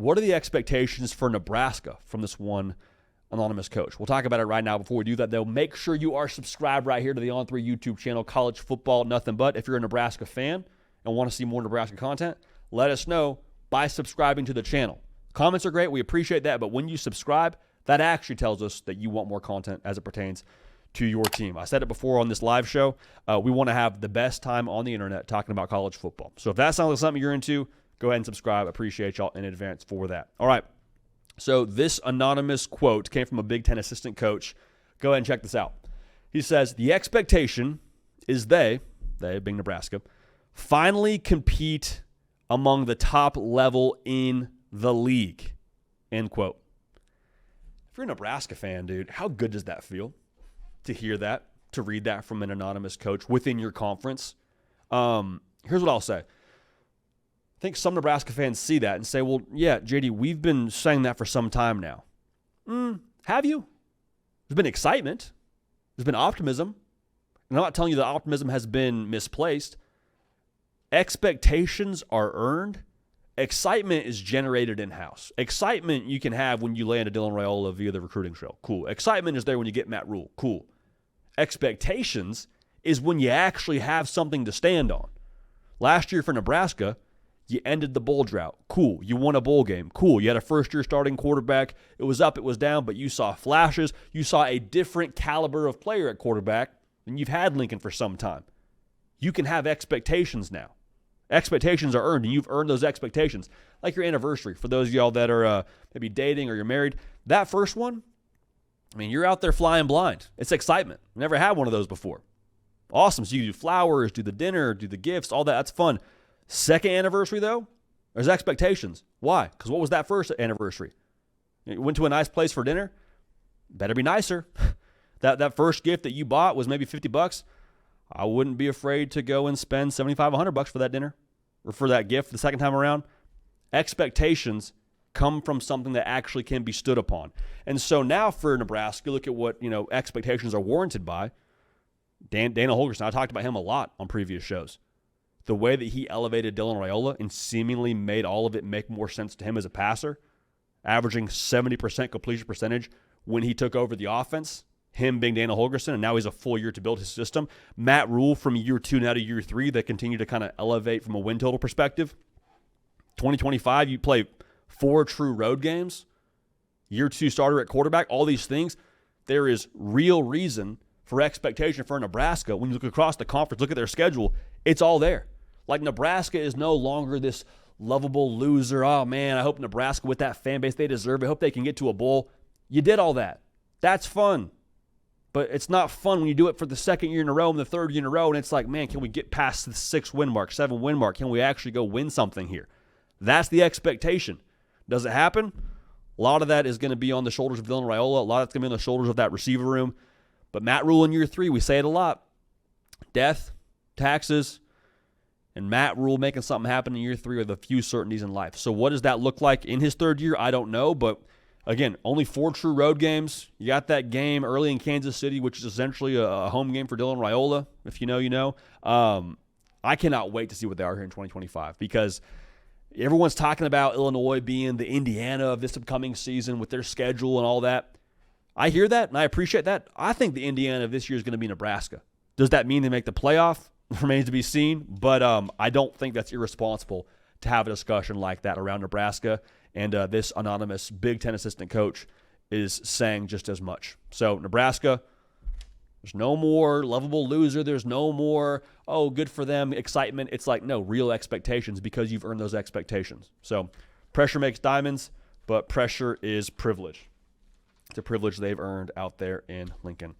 what are the expectations for Nebraska from this one anonymous coach? We'll talk about it right now. Before we do that, though, make sure you are subscribed right here to the On3 YouTube channel, College Football Nothing But. If you're a Nebraska fan and want to see more Nebraska content, let us know by subscribing to the channel. Comments are great. We appreciate that. But when you subscribe, that actually tells us that you want more content as it pertains to your team. I said it before on this live show. We want to have the best time on the internet talking about college football. So if that sounds like something you're into, go ahead and subscribe. Appreciate y'all in advance for that. All right. So this anonymous quote came from a Big Ten assistant coach. Go ahead and check this out. He says, the expectation is they being Nebraska, finally compete among the top level in the league, end quote. If you're a Nebraska fan, dude, how good does that feel to hear that, to read that from an anonymous coach within your conference? Here's what I'll say. I think some Nebraska fans see that and say, well, yeah, JD, we've been saying that for some time now. Have you? There's been excitement. There's been optimism. And I'm not telling you that optimism has been misplaced. Expectations are earned. Excitement is generated in-house. Excitement you can have when you land a Dylan Raiola via the recruiting trail. Cool. Excitement is there when you get Matt Rhule. Cool. Expectations is when you actually have something to stand on. Last year for Nebraska, you ended the bowl drought. Cool. You won a bowl game. Cool. You had a first-year starting quarterback. It was up, it was down, but you saw flashes. You saw a different caliber of player at quarterback than you've had Lincoln for some time. You can have expectations now. Expectations are earned, and you've earned those expectations. Like your anniversary, for those of y'all that are maybe dating or you're married, that first one, I mean, you're out there flying blind. It's excitement. Never had one of those before. Awesome. So you do flowers, do the dinner, do the gifts, all that. That's fun. Second anniversary, though, there's expectations. Why? Because what was that first anniversary? You went to a nice place for dinner. Better be nicer. That first gift that you bought was maybe $50. I wouldn't be afraid to go and spend $75, $100 for that dinner or for that gift the second time around. Expectations come from something that actually can be stood upon. And so now for Nebraska, look at what, expectations are warranted by. Dana Holgorsen, I talked about him a lot on previous shows. The way that he elevated Dylan Raiola and seemingly made all of it make more sense to him as a passer, averaging 70% completion percentage when he took over the offense, him being Dana Holgorsen, and now he's a full year to build his system. Matt Rhule from year 2 now to year 3, they continue to kind of elevate from a win total perspective. 2025, you play 4 true road games. Year 2 starter at quarterback, all these things. There is real reason for expectation for Nebraska. When you look across the conference, look at their schedule, it's all there. Like Nebraska is no longer this lovable loser. Oh, man, I hope Nebraska with that fan base, they deserve it. I hope they can get to a bowl. You did all that. That's fun. But it's not fun when you do it for the second year in a row and the third year in a row, and it's like, man, can we get past the 6-win mark, 7-win mark? Can we actually go win something here? That's the expectation. Does it happen? A lot of that is going to be on the shoulders of Dylan Raiola. A lot of it's going to be on the shoulders of that receiver room. But Matt Rhule in year 3, we say it a lot. Death, taxes, and Matt Rhule making something happen in year 3 are the few certainties in life. So what does that look like in his third year? I don't know, but again, only 4 true road games. You got that game early in Kansas City, which is essentially a home game for Dylan Raiola. If you know, you know. I cannot wait to see what they are here in 2025 because everyone's talking about Illinois being the Indiana of this upcoming season with their schedule and all that. I hear that, and I appreciate that. I think the Indiana of this year is going to be Nebraska. Does that mean they make the playoff? Remains to be seen, but I don't think that's irresponsible to have a discussion like that around Nebraska. And this anonymous Big Ten assistant coach is saying just as much. So Nebraska, there's no more lovable loser. There's no more, oh, good for them, excitement. It's like, no, real expectations because you've earned those expectations. So pressure makes diamonds, but pressure is privilege. It's a privilege they've earned out there in Lincoln.